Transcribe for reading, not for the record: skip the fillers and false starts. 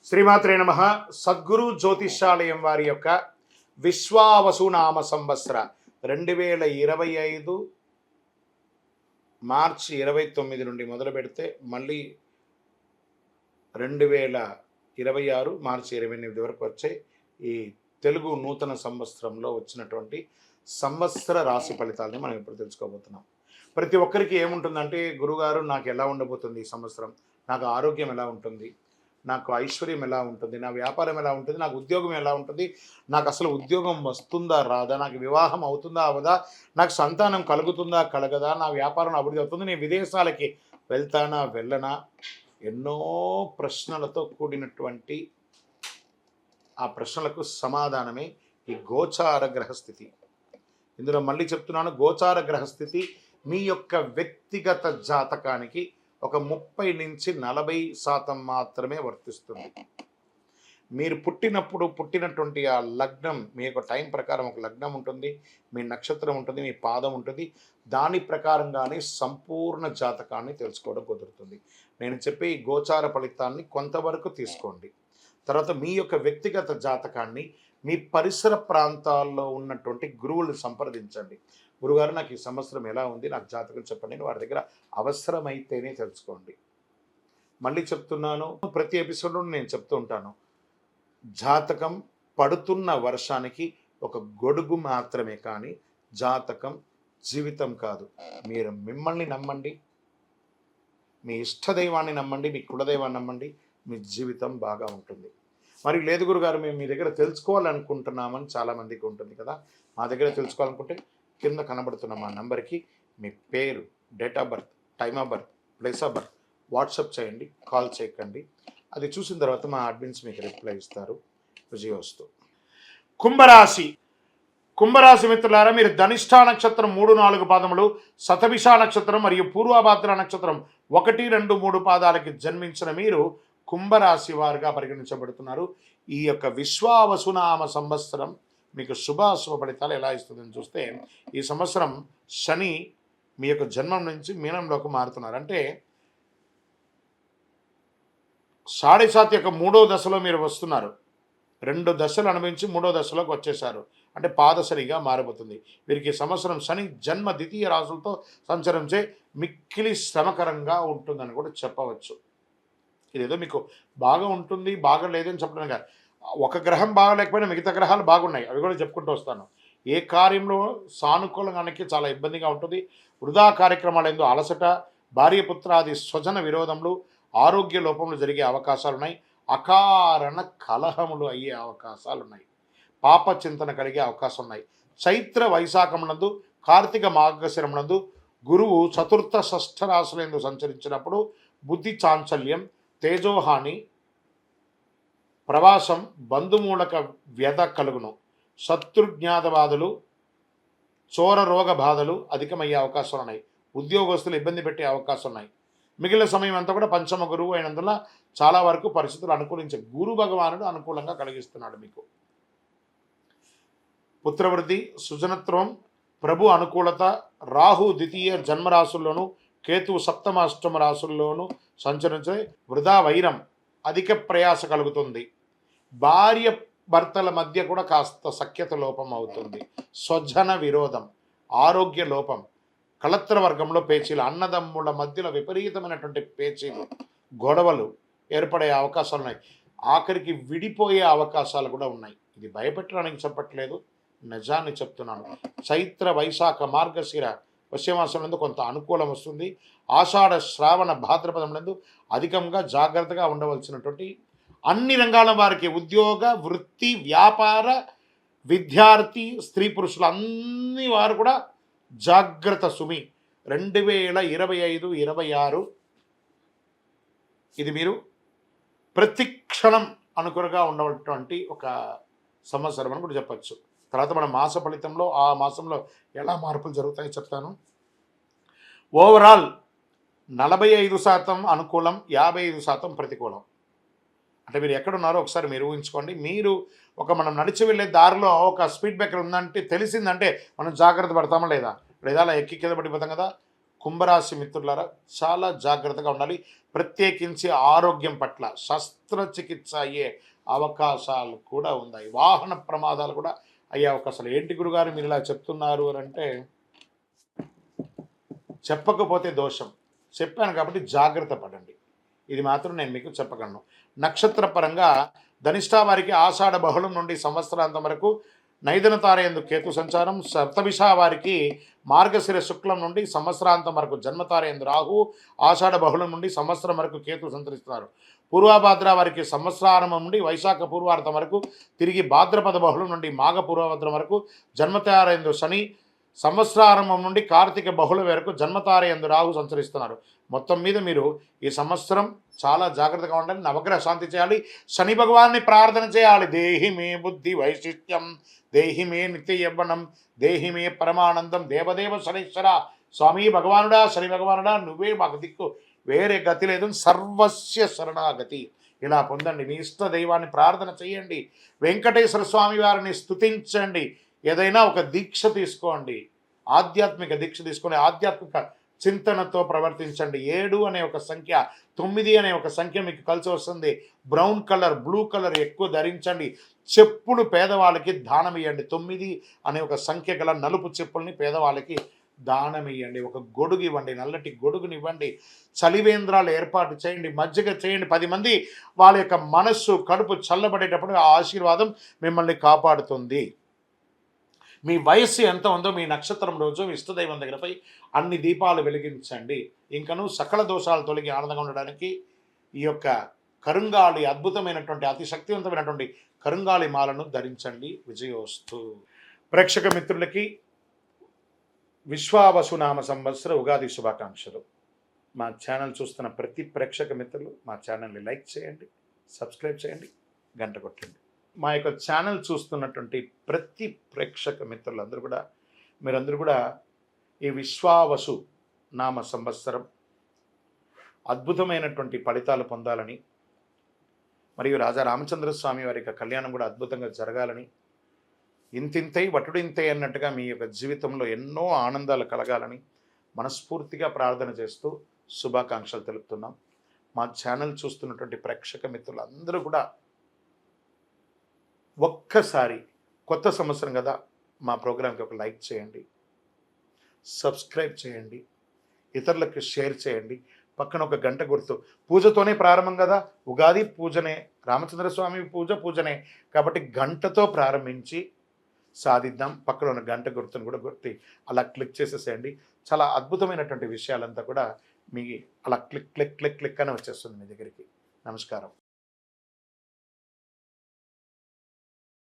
శ్రీమాత్రే నమః. సద్గురు జ్యోతిష్యాలయం వారి యొక్క విశ్వావసునామ సంవత్సర 2025 మార్చి 29 నుండి మొదలు పెడితే మళ్ళీ 2026 మార్చి 28 వరకు వచ్చే ఈ తెలుగు నూతన సంవత్సరంలో వచ్చినటువంటి సంవత్సర రాశి ఫలితాలని మనం ఇప్పుడు తెలుసుకోబోతున్నాం. ప్రతి ఒక్కరికి ఏముంటుందంటే, గురుగారు నాకు ఎలా ఉండబోతుంది ఈ సంవత్సరం, నాకు ఆరోగ్యం ఎలా ఉంటుంది, నాకు ఐశ్వర్యం ఎలా ఉంటుంది, నా వ్యాపారం ఎలా ఉంటుంది, నాకు ఉద్యోగం ఎలా ఉంటుంది, నాకు అసలు ఉద్యోగం వస్తుందా రాదా, నాకు వివాహం అవుతుందా అవదా, నాకు సంతానం కలుగుతుందా కలగదా, నా వ్యాపారం అభివృద్ధి అవుతుంది, నేను విదేశాలకి వెళ్తానా వెళ్ళనా, ఎన్నో ప్రశ్నలతో కూడినటువంటి ఆ ప్రశ్నలకు సమాధానమే ఈ గోచార గ్రహస్థితి. ఇందులో మళ్ళీ చెప్తున్నాను, గోచార గ్రహస్థితి మీ యొక్క వ్యక్తిగత జాతకానికి ఒక 30 నుంచి 40% మాత్రమే వర్తిస్తుంది. మీరు పుట్టినటువంటి ఆ లగ్నం, మీ యొక్క టైం ప్రకారం ఒక లగ్నం ఉంటుంది, మీ నక్షత్రం ఉంటుంది, మీ పాదం ఉంటుంది, దాని ప్రకారంగానే సంపూర్ణ జాతకాన్ని తెలుసుకోవడం కుదురుతుంది. నేను చెప్పే ఈ గోచార ఫలితాన్ని కొంతవరకు తీసుకోండి. తర్వాత మీ యొక్క వ్యక్తిగత జాతకాన్ని మీ పరిసర ప్రాంతాల్లో ఉన్నటువంటి గురువులను సంప్రదించండి. గురుగారు నాకు ఈ సంవత్సరం ఎలా ఉంది, నాకు జాతకం చెప్పండి అని వారి దగ్గర అవసరమైతేనే తెలుసుకోండి. మళ్ళీ చెప్తున్నాను, ప్రతి ఎపిసోడ్లో నేను చెప్తూ ఉంటాను, జాతకం పడుతున్న వర్షానికి ఒక గొడుగు మాత్రమే, కానీ జాతకం జీవితం కాదు. మీరు మిమ్మల్ని నమ్మండి, మీ ఇష్టదైవాన్ని నమ్మండి, మీ కులదైవాన్ని నమ్మండి, మీ జీవితం బాగా ఉంటుంది. మరి లేదు గురుగారు, మేము మీ దగ్గర తెలుసుకోవాలనుకుంటున్నామని చాలామందికి ఉంటుంది కదా. మా దగ్గర తెలుసుకోవాలనుకుంటే కింద కనబడుతున్న మా నెంబర్కి మీ పేరు, date of birth, time of birth, place of birth WhatsApp చేయండి, కాల్ చేయకండి. అది చూసిన తర్వాత మా అడ్మిన్స్ మీకు రిప్లై ఇస్తారు. విజయోస్తు. కుంభరాశి మిత్రులారా, మీరు ధనిష్ఠా నక్షత్రం 3, 4 పాదములు, శతభిష నక్షత్రం మరియు పూర్వభాద్ర నక్షత్రం 1, 2, 3 పాదాలకి జన్మించిన మీరు కుంభరాశి వారుగా పరిగణించబడుతున్నారు. ఈ యొక్క విశ్వావసునామ సంవత్సరం మీకు శుభాశుభ ఫలితాలు ఎలా ఇస్తుందని చూస్తే, ఈ సంవత్సరం శని మీ యొక్క జన్మం నుంచి మీనంలోకి మారుతున్నారు. అంటే 7.5 యొక్క 3వ దశలో మీరు వస్తున్నారు. 2 దశలు అనుభవించి 3వ దశలోకి వచ్చేసారు. అంటే పాదశనిగా మారబోతుంది. వీరికి సంవత్సరం శని జన్మ ద్వితీయ రాశులతో సంచరించే మిక్కిలి శ్రమకరంగా ఉంటుందని కూడా చెప్పవచ్చు. ఇదేదో మీకు బాగా ఉంటుంది, బాగా లేదని చెప్పడం కాదు. ఒక గ్రహం బాగా లేకపోయినా మిగతా గ్రహాలు బాగున్నాయి, అవి కూడా చెప్పుకుంటూ వస్తాను. ఏ కార్యంలో సానుకూలంగానికి చాలా ఇబ్బందిగా ఉంటుంది. వృధా కార్యక్రమాలు ఎందు అలసట, భార్యపుత్రాది స్వజన విరోధములు, ఆరోగ్య లోపములు జరిగే అవకాశాలు ఉన్నాయి. అకారణ కలహములు అయ్యే అవకాశాలు ఉన్నాయి. పాప చింతన కలిగే అవకాశం ఉన్నాయి. చైత్ర వైశాఖమునందు, కార్తీక మార్గశిరమునందు గురువు చతుర్థ షష్ఠ రాశులందు సంచరించినప్పుడు బుద్ధి చాంచల్యం, తేజోహాని, ప్రవాసం, బంధుమూలక వ్యధ కలుగును. శత్రుజ్ఞాత బాధలు, చోర రోగ బాధలు అధికమయ్యే అవకాశాలు ఉన్నాయి. ఉద్యోగస్తులు ఇబ్బంది పెట్టే అవకాశం ఉన్నాయి. మిగిలిన సమయం అంతా కూడా పంచమ గురువు అయినందున చాలా వరకు పరిస్థితులు అనుకూలించే గురు భగవానుడు అనుకూలంగా కలిగిస్తున్నాడు. మీకు పుత్రవృద్ధి, సుజనత్వం, ప్రభు అనుకూలత, రాహు ద్వితీయ జన్మరాశుల్లోనూ, కేతువు సప్తమ అష్టమ రాశుల్లోనూ సంచరించే వృధా వైరం, అధిక ప్రయాస కలుగుతుంది. భార్య భర్తల మధ్య కూడా కాస్త సఖ్యత లోపం అవుతుంది. స్వజన విరోధం, ఆరోగ్య లోపం, కళత్ర వర్గంలో పేచీలు, అన్నదమ్ముల మధ్యలో విపరీతమైనటువంటి పేచీలు, గొడవలు ఏర్పడే అవకాశాలు ఉన్నాయి. ఆఖరికి విడిపోయే అవకాశాలు కూడా ఉన్నాయి. ఇది భయపెట్టడానికి చెప్పట్లేదు, నిజాన్ని చెప్తున్నాను. చైత్ర వైశాఖ మార్గశిర వశ్యమాసం నందు కొంత అనుకూలం వస్తుంది. ఆషాఢ శ్రావణ భాద్రపదం నందు అధికంగా జాగ్రత్తగా ఉండవలసినటువంటి అన్ని రంగాల వారికి, ఉద్యోగ, వృత్తి, వ్యాపార, విద్యార్థి, స్త్రీ పురుషులు అన్ని వారు కూడా జాగ్రత్త సుమి. 2025, 26 ఇది మీరు ప్రతి క్షణం అనుకూలంగా ఉండేటువంటి ఒక సంవత్సరం అని కూడా చెప్పచ్చు. తర్వాత మన మాస ఫలితంలో ఆ మాసంలో ఎలా మార్పులు జరుగుతాయో చెప్తాను. ఓవరాల్ 45% అనుకూలం, 55% ప్రతికూలం. అంటే మీరు ఎక్కడున్నారో ఒకసారి మీరు ఊహించుకోండి. మీరు మనం నడిచి వెళ్ళే దారిలో ఒక స్పీడ్ బ్రేకర్ ఉందంటే, తెలిసిందంటే మనం జాగ్రత్త పడతామా లేదా? లేదా అలా ఎక్కి కింద పడిపోతాం కదా. కుంభరాశి మిత్రులారా చాలా జాగ్రత్తగా ఉండాలి. ప్రత్యేకించి ఆరోగ్యం పట్ల శస్త్రచికిత్స అయ్యే అవకాశాలు కూడా ఉన్నాయి. వాహన ప్రమాదాలు కూడా అయ్యే అవకాశాలు. ఏంటి గురుగారు మీరు ఇలా చెప్తున్నారు అని అంటే, చెప్పకపోతే దోషం. చెప్పాను కాబట్టి జాగ్రత్త పడండి. ఇది మాత్రం నేను మీకు చెప్పగలను. నక్షత్ర పరంగా ధనిష్ట వారికి ఆషాఢ బహుళం నుండి సంవత్సరాంతం వరకు నైదన తారయందు కేతు సంచారం. సప్తమిష వారికి మార్గశిర శుక్లం నుండి సంవత్సరాంతం వరకు జన్మతారయందు రాహు. ఆషాఢ బహుళం నుండి సంవత్సరం వరకు కేతు సంచరిస్తున్నారు. పూర్వభాద్ర వారికి సంవత్సరారంభం నుండి వైశాఖ పూర్వార్థం వరకు, తిరిగి భాద్రపద బహుళం నుండి మాఘ పూర్వభద్రం వరకు జన్మతారయందు శని, సంవత్సరారంభం నుండి కార్తీక బహుళ వరకు జన్మతారయందు రాహు సంచరిస్తున్నారు. మొత్తం మీద మీరు ఈ సంవత్సరం చాలా జాగ్రత్తగా ఉండాలి. నవగ్రహ శాంతి చేయాలి. శని భగవాన్ని ప్రార్థన చేయాలి. దేహి మే బుద్ధి వైశిష్ట్యం, దేహి మే నిత్య యవ్వనం, దేహి మే పరమానందం, దేవదేవ శనీశ్వర స్వామి భగవానుడా, శని భగవానుడా నువ్వే మాకు దిక్కు, వేరే గతి లేదు, సర్వస్య శరణాగతి. ఇలా పొందండి. మీ ఇష్ట దైవాన్ని ప్రార్థన చేయండి. వెంకటేశ్వర స్వామి వారిని స్తుతించండి. ఏదైనా ఒక దీక్ష తీసుకోండి. ఆధ్యాత్మిక దీక్ష తీసుకొని ఆధ్యాత్మిక చింతనతో ప్రవర్తించండి. 7 అనే ఒక సంఖ్య, 9 అనే ఒక సంఖ్య మీకు కలిసి వస్తుంది. బ్రౌన్ కలర్, బ్లూ కలర్ ఎక్కువ ధరించండి. చెప్పులు పేదవాళ్ళకి దానం ఇవ్వండి. 9 అనే ఒక సంఖ్య గల నలుపు చెప్పుల్ని పేదవాళ్ళకి దానం ఇవ్వండి. ఒక గొడుగు ఇవ్వండి, నల్లటి గొడుగునివ్వండి. చలివేంద్రాలు ఏర్పాటు చేయండి. మజ్జిగ చేయండి. 10 మంది వాళ్ళ యొక్క మనస్సు కడుపు చల్లబడేటప్పుడు ఆ ఆశీర్వాదం మిమ్మల్ని కాపాడుతుంది. మీ వయస్సు ఎంత ఉందో మీ నక్షత్రం రోజు మీ ఇష్టదైవం దగ్గరపై అన్ని దీపాలు వెలిగించండి. ఇంకను సకల దోషాలు తొలగి ఆనందంగా ఉండడానికి ఈ యొక్క కరుంగాళి అద్భుతమైనటువంటి అతి శక్తివంతమైనటువంటి కరుంగాళి మాలను ధరించండి. విజయోస్తు. ప్రేక్షక మిత్రులకి విశ్వావసునామ సంవత్సర ఉగాది శుభాకాంక్షలు. మా ఛానల్ చూస్తున్న ప్రతి ప్రేక్షక మిత్రులు మా ఛానల్ని లైక్ చేయండి, సబ్స్క్రైబ్ చేయండి, గంట కొట్టండి. మా యొక్క ఛానల్ చూస్తున్నటువంటి ప్రతి ప్రేక్షక మిత్రులందరూ కూడా మీరందరూ కూడా ఈ విశ్వావసు నామ సంవత్సరం అద్భుతమైనటువంటి ఫలితాలు పొందాలని, మరియు రాజా రామచంద్ర స్వామి వారి యొక్క కళ్యాణం కూడా అద్భుతంగా జరగాలని, ఇంతింతై వటుడింతై అన్నట్టుగా మీ యొక్క జీవితంలో ఎన్నో ఆనందాలు కలగాలని మనస్ఫూర్తిగా ప్రార్థన చేస్తూ శుభాకాంక్షలు తెలుపుతున్నాం. మా ఛానల్ చూస్తున్నటువంటి ప్రేక్షక మిత్రులందరూ కూడా ఒక్కసారి కొత్త సంవత్సరం కదా, మా ప్రోగ్రాంకి ఒక లైక్ చేయండి, సబ్స్క్రైబ్ చేయండి, ఇతరులకు షేర్ చేయండి. పక్కన ఒక గంట గుర్తు. పూజతోనే ప్రారంభం కదా, ఉగాది పూజనే, రామచంద్రస్వామి పూజనే కాబట్టి గంటతో ప్రారంభించి సాధిద్దాం. పక్కన ఉన్న గంట గుర్తును కూడా గుర్తి అలా క్లిక్ చేసేసేయండి. చాలా అద్భుతమైనటువంటి విషయాలంతా కూడా మీ అలా క్లిక్ క్లిక్ క్లిక్ క్లిక్ అని వచ్చేస్తుంది మీ దగ్గరికి. నమస్కారం.